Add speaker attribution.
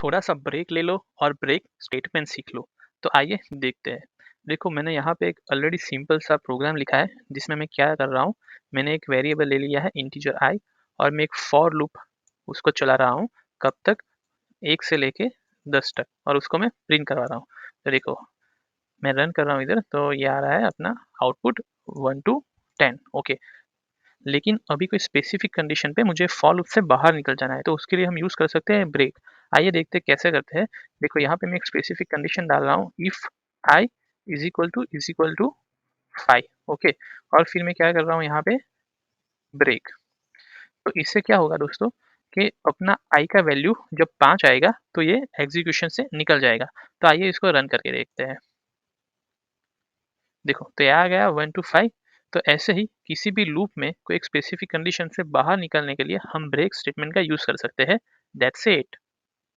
Speaker 1: थोड़ा सा ब्रेक ले लो और ब्रेक स्टेटमेंट सीख लो। तो आइए देखते हैं। देखो मैंने यहाँ पे एक ऑलरेडी सिंपल सा प्रोग्राम लिखा है जिसमें मैं क्या कर रहा हूँ, मैंने एक वेरिएबल ले लिया है इंटीजर आई और मैं एक फॉर लूप उसको चला रहा हूँ। कब तक? 1 से लेके 10 तक और उसको मैं प्रिंट करवा रहा हूँ। तो देखो मैं रन कर रहा हूँ इधर, तो ये आ रहा है अपना आउटपुट 1 to 10। ओके, लेकिन अभी कोई स्पेसिफिक कंडीशन पे मुझे फॉर लूप से बाहर निकल जाना है, तो उसके लिए हम यूज़ कर सकते हैं ब्रेक। आइए देखते हैं कैसे करते हैं। देखो यहाँ पे मैं एक स्पेसिफिक कंडीशन डाल रहा हूँ, if I is equal to 5। Okay, और फिर मैं क्या कर रहा हूँ यहाँ पे ब्रेक। तो इससे क्या होगा दोस्तों कि अपना आई का वैल्यू जब 5 आएगा तो ये एग्जीक्यूशन से निकल जाएगा। तो आइए इसको रन करके देखते हैं। देखो तो ये आ गया 1 to 5। तो ऐसे ही किसी भी लूप में कोई एक स्पेसिफिक कंडीशन से बाहर निकलने के लिए हम ब्रेक स्टेटमेंट का यूज कर सकते हैं। That's it.